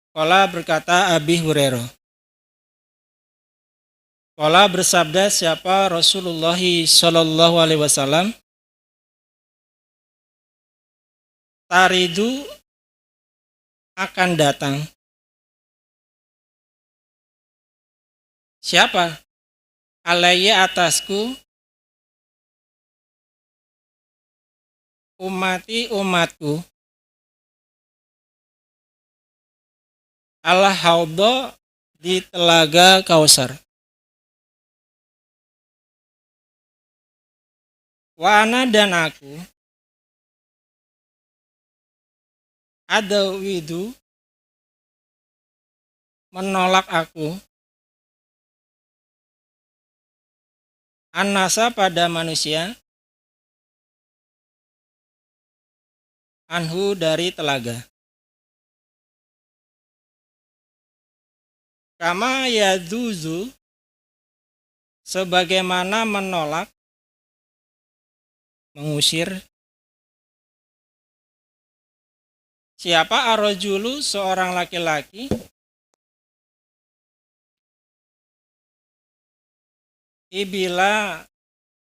Qala berkata Abi Hurairah. Qala bersabda siapa Rasulullah sallallahu alaihi wasallam, taridu akan datang. Siapa? Alayya atasku, umatku, Allah haudha di telaga Kausar. Wa ana dan aku, ada widu menolak aku, annasa pada manusia, anhu dari telaga. Kama yaduzu sebagaimana menolak, mengusir. Siapa arrojulu seorang laki-laki, ibila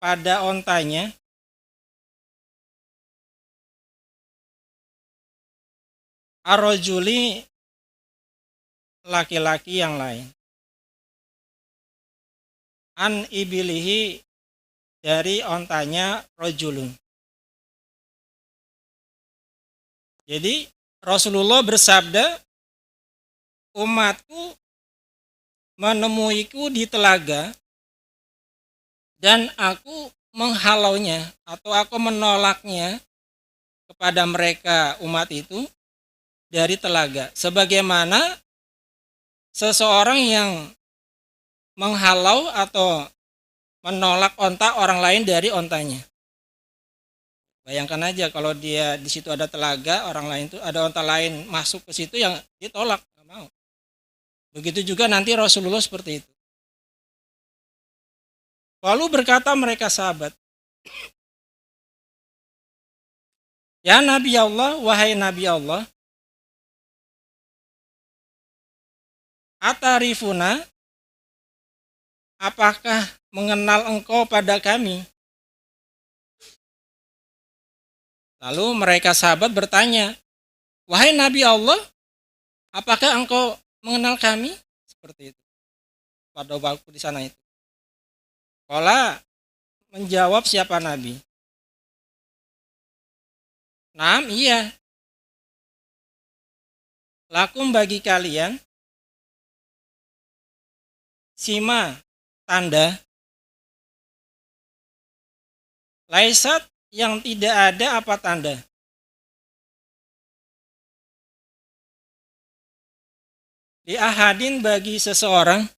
pada ontanya, arrojuli laki-laki yang lain, an ibilihi dari ontanya rojulun. Jadi Rasulullah bersabda, umatku menemuiku di telaga dan aku menghalaunya atau aku menolaknya kepada mereka umat itu dari telaga. Sebagaimana seseorang yang menghalau atau menolak onta orang lain dari ontanya. Bayangkan aja kalau dia di situ ada telaga, orang lain itu ada onta lain masuk ke situ yang ditolak, nggak mau. Begitu juga nanti Rasulullah seperti itu. Lalu berkata mereka sahabat, ya Nabi Allah, wahai Nabi Allah, atarifuna, apakah mengenal engkau pada kami? Lalu mereka sahabat bertanya, wahai Nabi Allah, apakah engkau mengenal kami? Seperti itu. Pada waktu di sana itu. Qala menjawab siapa Nabi? Naam, iya. Lakum bagi kalian, sima tanda, laisat yang tidak ada apa tanda. Di ahadin bagi seseorang,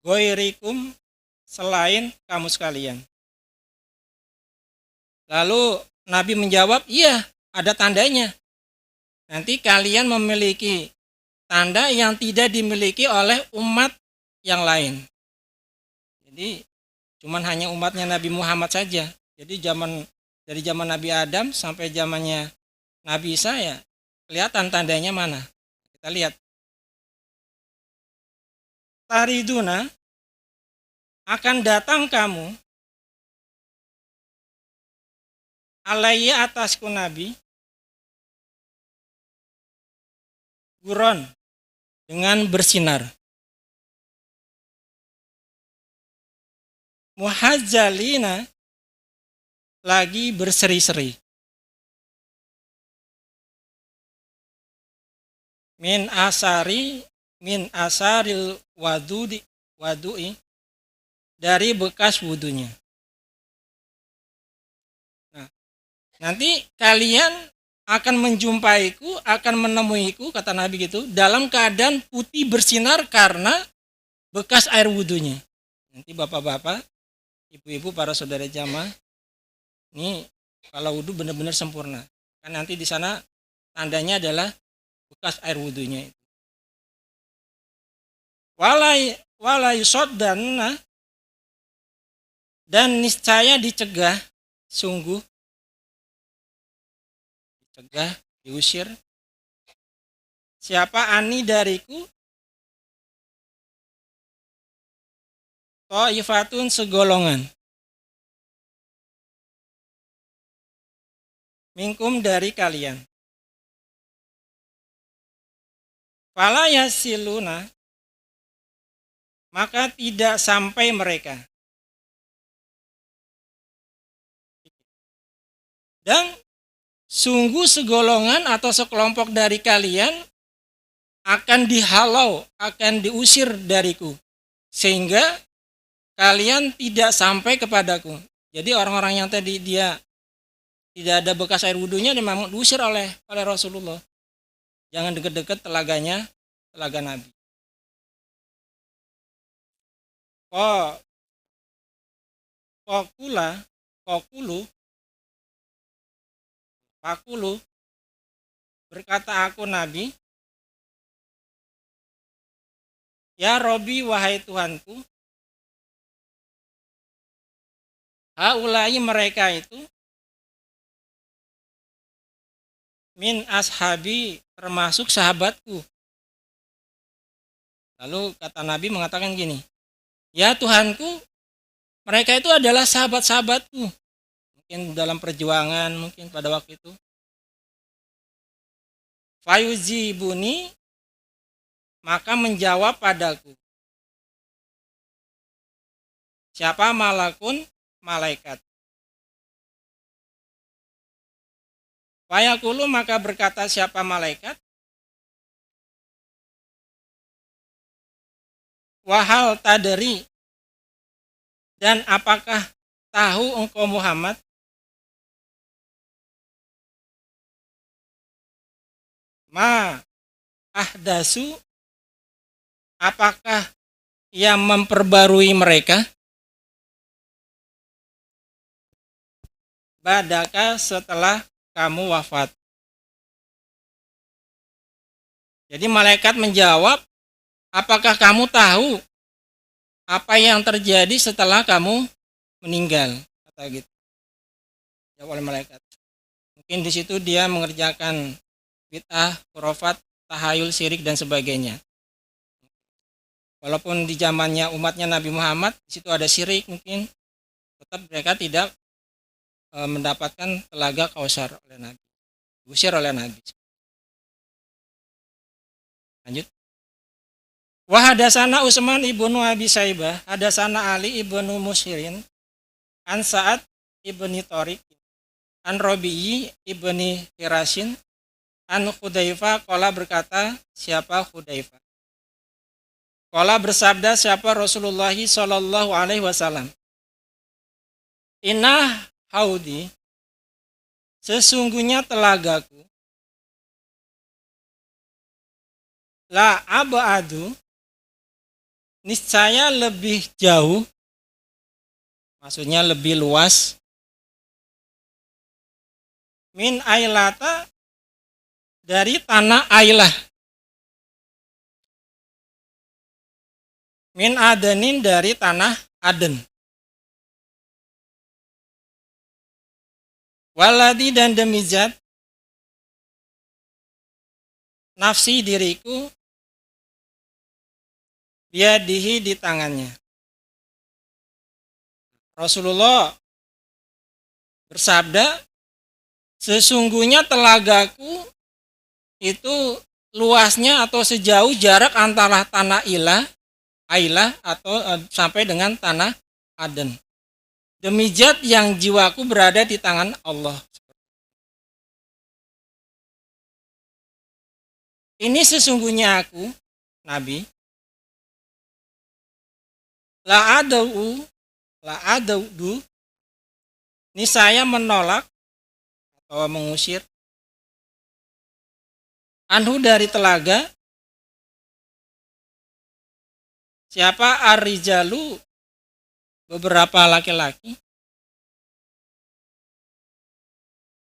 goirikum selain kamu sekalian. Lalu Nabi menjawab, iya ada tandanya. Nanti kalian memiliki tanda yang tidak dimiliki oleh umat yang lain. Jadi cuman hanya umatnya Nabi Muhammad saja. Jadi dari zaman Nabi Adam sampai zamannya Nabi Isa ya kelihatan tandanya mana. Kita lihat. Tariduna akan datang kamu alaiya atasku Nabi guron dengan bersinar. Muhajjalina lagi berseri-seri. Min asaril wadu'i dari bekas wudunya. Nah, nanti kalian akan menjumpaiku, akan menemuiku, kata Nabi gitu, dalam keadaan putih bersinar karena bekas air wudunya. Nanti bapak-bapak, ibu-ibu, para saudara jamaah, ini kalau wudhu benar-benar sempurna. Kan nanti di sana tandanya adalah bekas air wudunya. Walai sodana dan niscaya dicegah, sungguh dicegah, diusir. Siapa ani dariku? Ta'ifatun segolongan. Minkum dari kalian. Fala yasiluna, maka tidak sampai mereka. Dan sungguh segolongan atau sekelompok dari kalian akan dihalau, akan diusir dariku. Sehingga kalian tidak sampai kepadaku. Jadi orang-orang yang tadi dia tidak ada bekas air wudhunya memang diusir oleh Rasulullah. Jangan dekat-dekat telaga Nabi. Fakulu, berkata aku Nabi, ya Robi, wahai Tuhanku, haulai mereka itu min ashabi, termasuk sahabatku. Lalu kata Nabi mengatakan gini, ya Tuhanku, mereka itu adalah sahabat-sahabatku. Mungkin dalam perjuangan, mungkin pada waktu itu. Fayuzibuni, maka menjawab padaku. Siapa? Malakun, malaikat. Fayaqulu, maka berkata siapa malaikat? Wahal tadri, dan apakah tahu engkau Muhammad? Ma ahdasu, apakah yang memperbarui mereka? Badaka, setelah kamu wafat. Jadi malaikat menjawab, apakah kamu tahu apa yang terjadi setelah kamu meninggal? Kata gitu. Jawab oleh malaikat. Mungkin di situ dia mengerjakan bid'ah, khurafat, tahayul, syirik dan sebagainya. Walaupun di zamannya umatnya Nabi Muhammad di situ ada syirik mungkin, tetap mereka tidak mendapatkan telaga Kausar oleh Nabi. Diusir oleh Nabi. Lanjut. Wa hadasana Utsman ibnu Abi Saibah, hadasana Ali ibnu Mushirin, an Sa'ad ibni Thariq, an Rabi'i ibni Hirasin, an Hudzaifah, qala berkata siapa Hudzaifah. Qala bersabda siapa Rasulullah sallallahu alaihi wasallam. Inna haudi, sesungguhnya telagaku, la abadu, niscaya lebih jauh, maksudnya lebih luas, min ailata, dari tanah Ailah, min adenin, dari tanah Aden, waladi, dan demi zat nafsi diriku biadihi, di tangannya. Rasulullah bersabda, sesungguhnya telagaku itu luasnya atau sejauh jarak antara tanah Ailah atau sampai dengan tanah Aden. Demi zat yang jiwaku berada di tangan Allah. Ini sesungguhnya aku, Nabi, la adau, ini saya menolak atau mengusir, anhu, dari telaga, siapa? Ar-rijalu, beberapa laki-laki,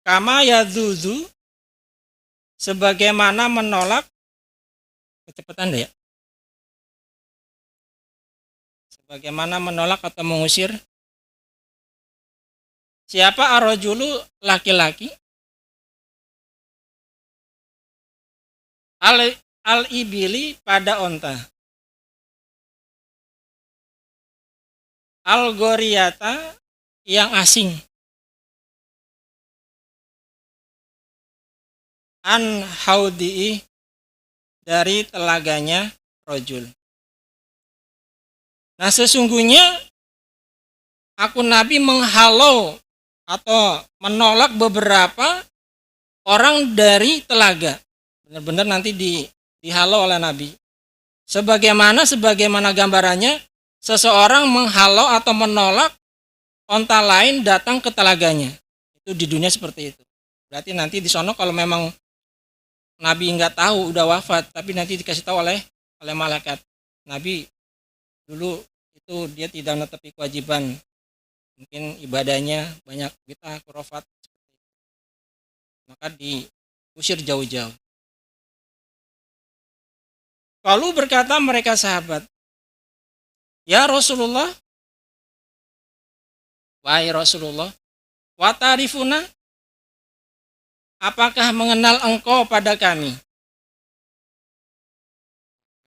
kama yadzuzu, sebagaimana menolak, kecepatan deh ya, sebagaimana menolak atau mengusir, siapa? Ar-rajulu, laki-laki, Al-ibili pada onta. Al-goriyata yang asing. An haudii dari telaganya rojul. Nah, sesungguhnya aku Nabi menghalau atau menolak beberapa orang dari telaga. Benar-benar nanti dihalau oleh Nabi. Sebagaimana gambarannya, seseorang menghalau atau menolak onta lain datang ke telaganya. Itu di dunia seperti itu. Berarti nanti di sono kalau memang Nabi nggak tahu udah wafat, tapi nanti dikasih tahu oleh malaikat. Nabi dulu itu dia tidak menetepi kewajiban, mungkin ibadahnya banyak bid'ah khurafat, maka diusir jauh-jauh. Lalu berkata mereka sahabat, ya Rasulullah, wahai Rasulullah, wa ta'rifuna, apakah mengenal engkau pada kami?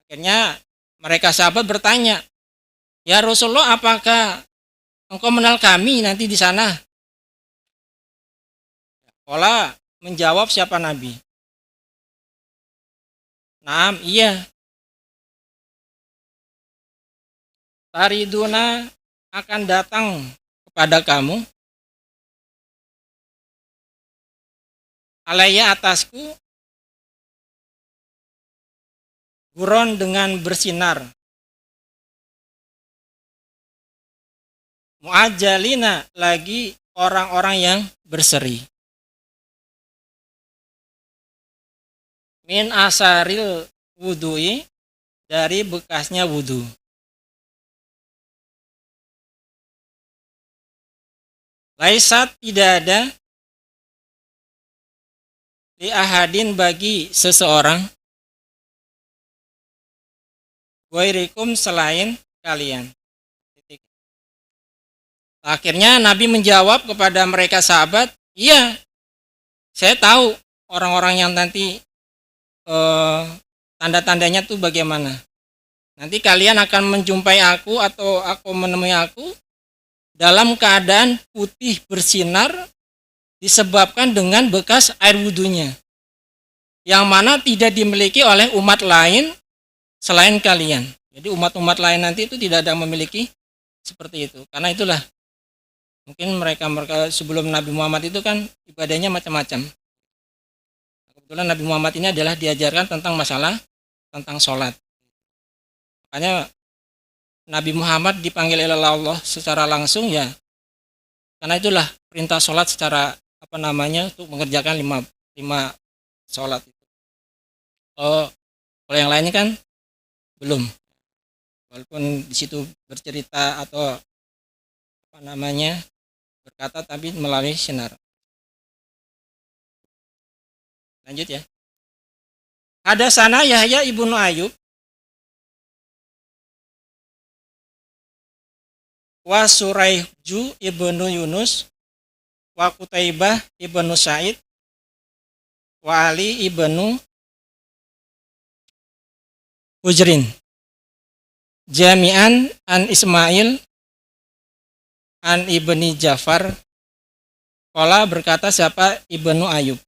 Akhirnya mereka sahabat bertanya, ya Rasulullah, apakah engkau mengenal kami nanti di sana? Qala menjawab siapa Nabi? Naam, iya. Tariduna akan datang kepada kamu, alaya atasku, buron dengan bersinar, muajalina lagi orang-orang yang berseri, min asaril wudui dari bekasnya wudu. Laisat tidak ada li ahadin bagi seseorang wairikum selain kalian. Akhirnya Nabi menjawab kepada mereka sahabat, iya, saya tahu orang-orang yang nanti tanda-tandanya tuh bagaimana. Nanti kalian akan menjumpai aku atau aku menemui aku dalam keadaan putih bersinar disebabkan dengan bekas air wudhunya, yang mana tidak dimiliki oleh umat lain selain kalian. Jadi umat-umat lain nanti itu tidak ada yang memiliki seperti itu. Karena itulah mungkin mereka sebelum Nabi Muhammad itu kan ibadahnya macam-macam. Kebetulan Nabi Muhammad ini adalah diajarkan tentang masalah tentang sholat. Makanya Nabi Muhammad dipanggil oleh Allah secara langsung ya, karena itulah perintah sholat secara untuk mengerjakan lima sholat itu. Kalau yang lainnya kan belum, walaupun di situ bercerita atau berkata tapi melalui sinar. Lanjut ya. Hadatsana Yahya ibnu Ayyub wa Suraihju ibnu Yunus wa Qutaibah ibnu Sa'id wa Ali ibnu Hujrin jami'an an Ismail an ibni Ja'far. Qala berkata siapa Ibnu Ayyub,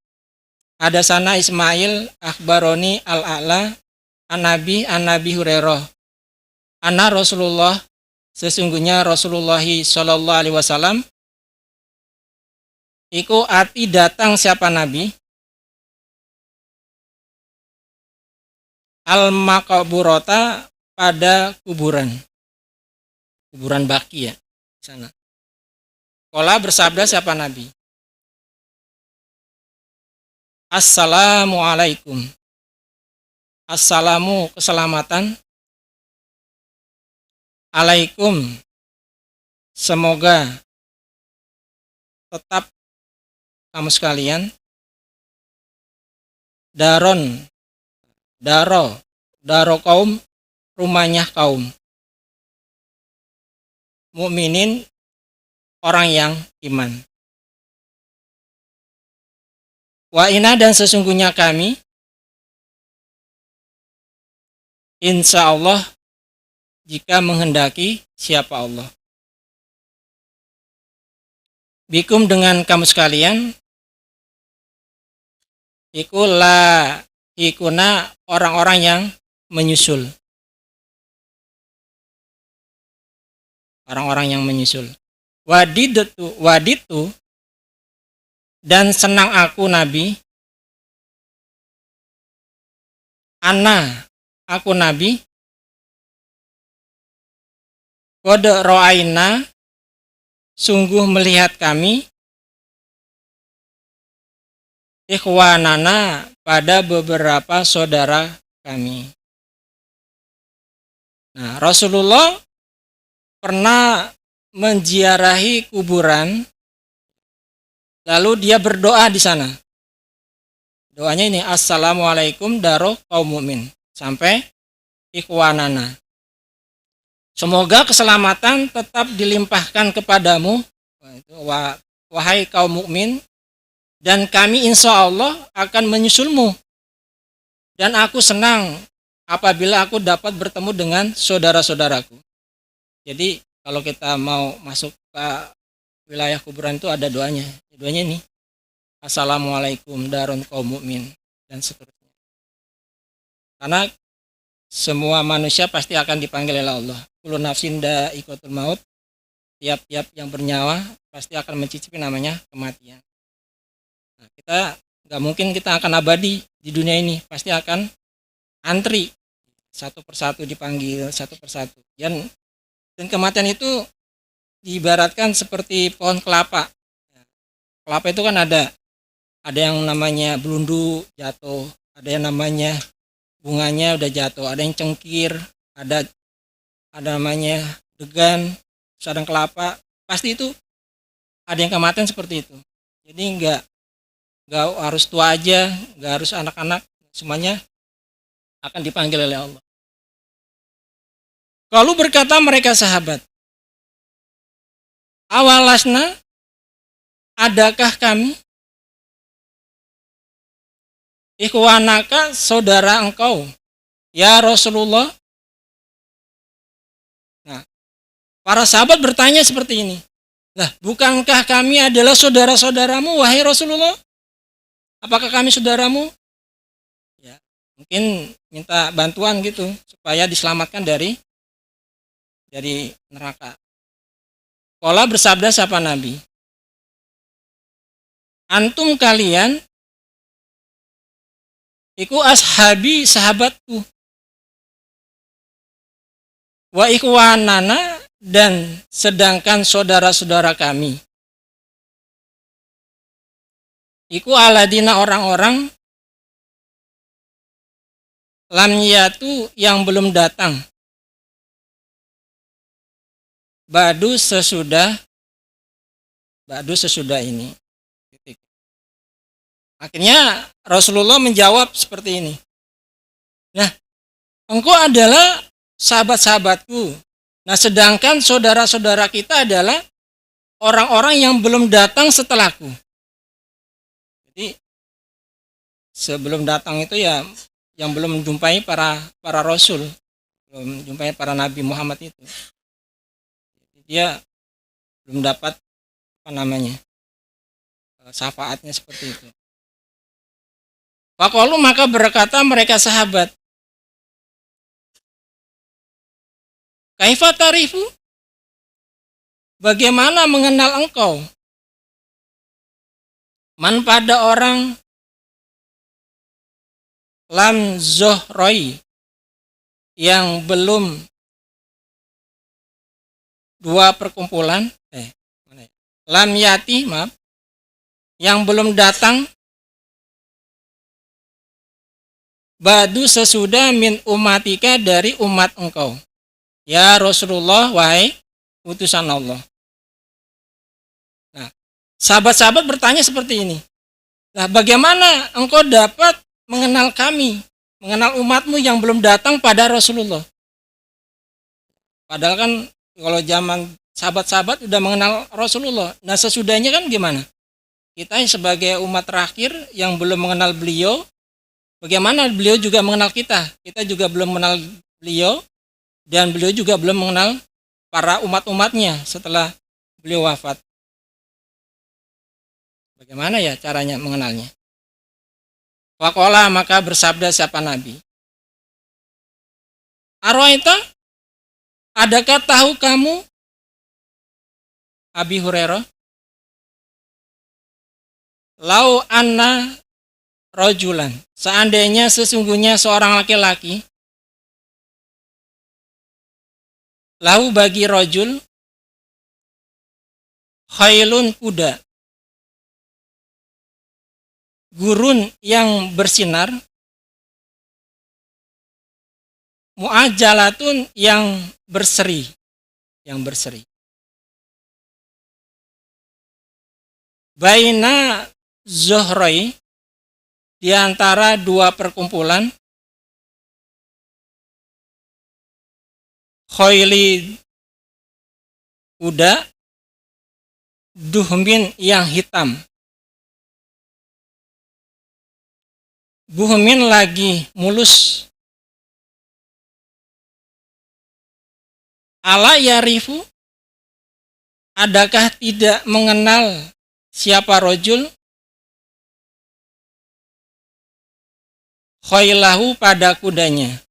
ada sana Ismail akhbaroni al-a'la an Nabi Hurairah anna Rasulullah, sesungguhnya Rasulullah sallallahu alaihi wasallam iku ati datang siapa Nabi al-maqburata pada kuburan baki ya di sana. Qala bersabda siapa Nabi, Assalamualaikum, assalamu keselamatan, alaikum semoga tetap kamu sekalian, daro kaum, rumahnya kaum mukminin, orang yang iman. Wa inna dan sesungguhnya kami insya Allah jika menghendaki siapa Allah. Bikum dengan kamu sekalian, iku la ikuna orang-orang yang menyusul. Orang-orang yang menyusul. Waditu dan senang aku Nabi, aku Nabi, qad ra'aina, sungguh melihat kami, ikhwanana, pada beberapa saudara kami. Nah, Rasulullah pernah menziarahi kuburan, lalu dia berdoa di sana. Doanya ini, assalamualaikum daro kaum mukmin, sampai ikhwanana. Semoga keselamatan tetap dilimpahkan kepadamu, wahai kaum mukmin, dan kami insya Allah akan menyusulmu. Dan aku senang apabila aku dapat bertemu dengan saudara-saudaraku. Jadi kalau kita mau masuk ke wilayah kuburan itu ada doanya. Doanya ini, assalamualaikum darun kaum mukmin, dan seterusnya. Karena semua manusia pasti akan dipanggil oleh Allah. Kullu nafsin dha'iqatul maut. Tiap-tiap yang bernyawa pasti akan mencicipi namanya kematian. Nah, kita nggak mungkin kita akan abadi di dunia ini, pasti akan antri satu persatu dipanggil satu persatu. Dan kematian itu diibaratkan seperti pohon kelapa. Kelapa itu kan ada yang namanya belundu jatuh, ada yang namanya bunganya udah jatuh, ada yang cengkir, ada namanya degan, sadang kelapa, pasti itu ada yang kematian seperti itu. Jadi nggak harus tua aja, nggak harus anak-anak, semuanya akan dipanggil oleh Allah. Lalu berkata mereka sahabat, awalasna, adakah kami, ikhwanaka, saudara engkau, ya Rasulullah? Nah, para sahabat bertanya seperti ini. Lah, bukankah kami adalah saudara-saudaramu, wahai Rasulullah? Apakah kami saudaramu? Ya, mungkin minta bantuan gitu supaya diselamatkan dari neraka. Qala, bersabda siapa Nabi? Antum kalian iku ashabi, sahabatku. Wa ikhwanana, dan sedangkan saudara-saudara kami. Iku aladina, orang-orang, lam yatu, yang belum datang. Ba'du, sesudah ini. Akhirnya Rasulullah menjawab seperti ini. Nah, engkau adalah sahabat-sahabatku. Nah, sedangkan saudara-saudara kita adalah orang-orang yang belum datang setelahku. Jadi sebelum datang itu ya yang belum menjumpai para rasul, belum menjumpai para nabi Muhammad itu. Dia belum dapat syafaatnya seperti itu. Faqalu, maka berkata mereka sahabat, kaifa tarifu, bagaimana mengenal engkau, man, pada orang, lam zohroi, yang belum dua perkumpulan, lam yati, maaf, yang belum datang, ba'du, sesudah, min umatika, dari umat engkau, ya Rasulullah, wahai utusan Allah. Nah, sahabat-sahabat bertanya seperti ini. Nah, bagaimana engkau dapat mengenal kami, mengenal umatmu yang belum datang pada Rasulullah? Padahal kan kalau zaman sahabat-sahabat sudah mengenal Rasulullah. Nah, sesudahnya kan gimana? Kita sebagai umat terakhir yang belum mengenal beliau, bagaimana beliau juga mengenal kita? Kita juga belum mengenal beliau, dan beliau juga belum mengenal para umat-umatnya setelah beliau wafat. Bagaimana ya caranya mengenalnya? Faqala, maka bersabda siapa Nabi, Aro'aita, adakah tahu kamu, Abi Hurairah, lau anna rojulan, seandainya sesungguhnya seorang laki-laki, lahu bagi rojul, khailun kuda, gurun yang bersinar, mu'ajalatun yang berseri, baina zuhrai, di antara dua perkumpulan, khaili kuda, duhmin yang hitam. Buhmin lagi mulus. Ala yarifu, adakah tidak mengenal siapa rojul, khailahu pada kudanya.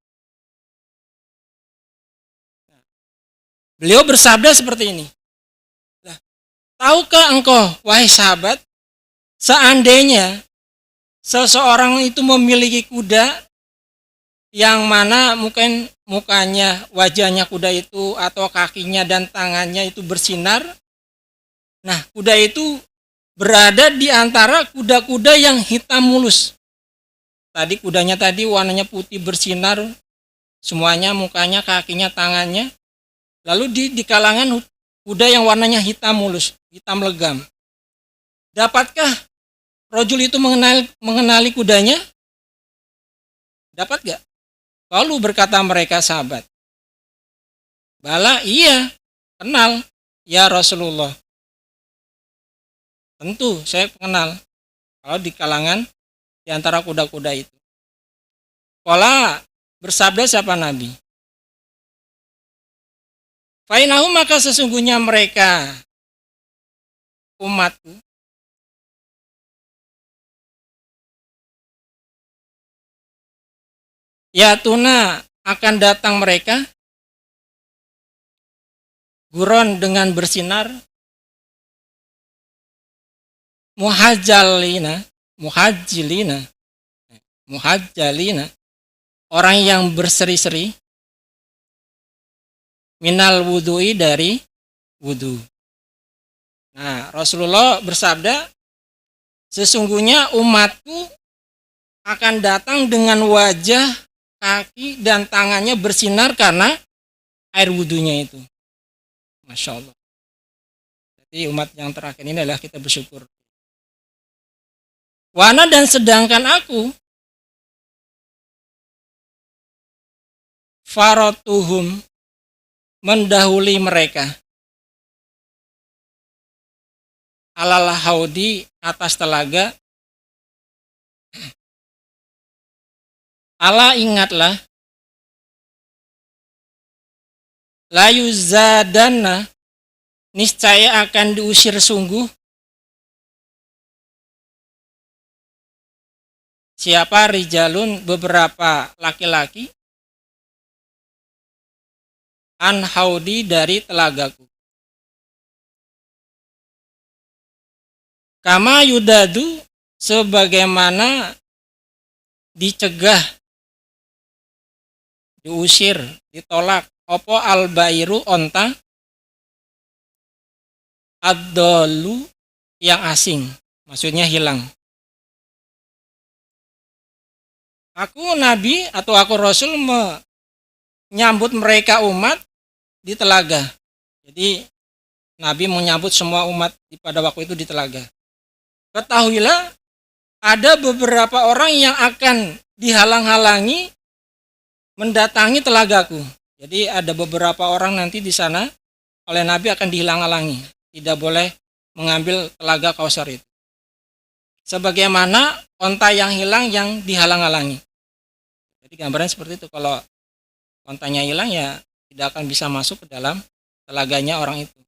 Beliau bersabda seperti ini. Tahukah engkau, wahai sahabat, seandainya seseorang itu memiliki kuda yang mana mungkin mukanya, wajahnya kuda itu atau kakinya dan tangannya itu bersinar. Nah, kuda itu berada di antara kuda-kuda yang hitam mulus. Tadi kudanya tadi warnanya putih bersinar, semuanya mukanya, kakinya, tangannya. Lalu di kalangan kuda yang warnanya hitam mulus, hitam legam. Dapatkah rojul itu mengenali kudanya? Dapat gak? Lalu berkata mereka sahabat, bala, iya, kenal, ya Rasulullah. Tentu saya kenal kalau di kalangan di antara kuda-kuda itu. Qala, bersabda siapa Nabi? Fainahu, maka sesungguhnya mereka umatku, yatuna, akan datang mereka, guron dengan bersinar, muhajjalina, orang yang berseri-seri, minal wudu'i, dari wudu. Nah, Rasulullah bersabda, sesungguhnya umatku akan datang dengan wajah, kaki, dan tangannya bersinar karena air wudunya itu. Masya Allah. Jadi umat yang terakhir ini adalah kita bersyukur. Wana, dan sedangkan aku, farotuhum, mendahului mereka, alal haudi, atas telaga, ala, ingatlah, layuzadanna, niscaya akan diusir sungguh, siapa rijalun, beberapa laki-laki, an haudi, dari telagaku. Kama yudadu, sebagaimana dicegah, diusir, ditolak, opo albairu, onta, ad-dolu, yang asing, maksudnya hilang. Aku Nabi atau aku Rasul menyambut mereka umat di telaga. Jadi Nabi menyambut semua umat pada waktu itu di telaga. Ketahuilah, ada beberapa orang yang akan dihalang-halangi mendatangi telagaku. Jadi ada beberapa orang nanti di sana oleh Nabi akan dihalang-halangi, tidak boleh mengambil telaga Kausar itu. Sebagaimana onta yang hilang yang dihalang-halangi. Jadi gambaran seperti itu. Kalau Ontanya hilang ya tidak akan bisa masuk ke dalam telaganya orang itu.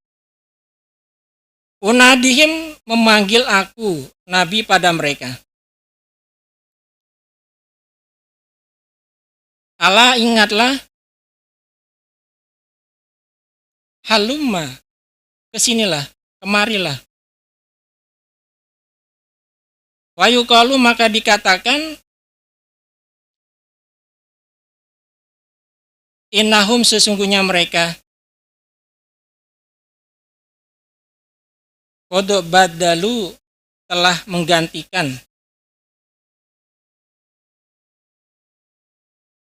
Unadihim, memanggil aku Nabi pada mereka. Allah, ingatlah, halumma, kesinilah, kemarilah. Wa yuqalu, maka dikatakan, innahum, sesungguhnya mereka, qad badalu, telah menggantikan,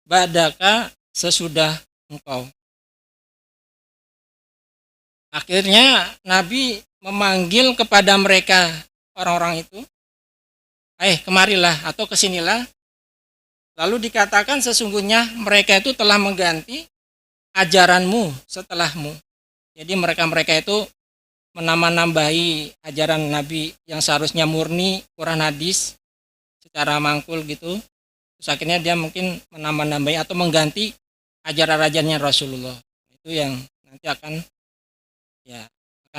ba'daka, sesudah engkau. Akhirnya Nabi memanggil kepada mereka, orang-orang itu, kemarilah atau kesinilah. Lalu dikatakan sesungguhnya mereka itu telah mengganti ajaranmu setelahmu. Jadi mereka-mereka itu menambah-nambahi ajaran Nabi yang seharusnya murni Quran hadis secara mangkul gitu. Terus akhirnya dia mungkin menambah-nambahi atau mengganti ajaran-ajarannya Rasulullah. Itu yang nanti akan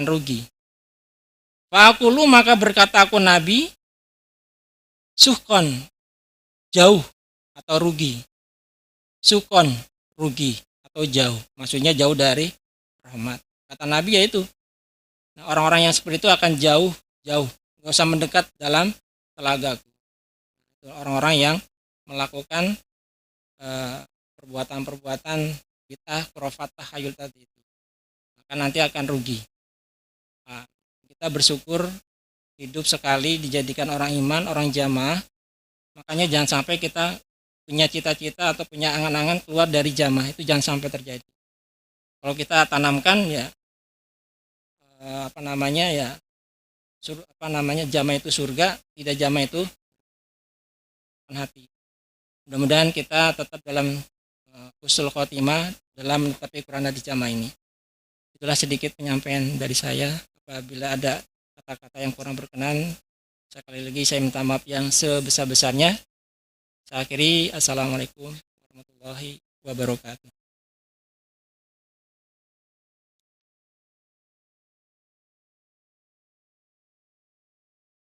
rugi. Fa'akulu, maka berkata aku Nabi, suhkon, jauh atau rugi. Sukon, rugi atau jauh. Maksudnya jauh dari rahmat. Kata Nabi yaitu, orang-orang yang seperti itu akan jauh. Gak usah mendekat dalam telagaku. Orang-orang yang melakukan perbuatan-perbuatan bid'ah, khurafat, tahayul tadi itu. Maka nanti akan rugi. Kita bersyukur hidup sekali dijadikan orang iman, orang jamaah. Makanya jangan sampai kita punya cita-cita atau punya angan-angan keluar dari jamaah, itu jangan sampai terjadi. Kalau kita tanamkan jamaah itu surga, tidak jamaah itu hati. Mudah-mudahan kita tetap dalam husnul khotimah dalam menetapi Quran di jamaah ini. Itulah sedikit penyampaian dari saya. Apabila ada kata-kata yang kurang berkenan, sekali lagi saya minta maaf yang sebesar-besarnya. Saya akhiri, assalamualaikum warahmatullahi wabarakatuh.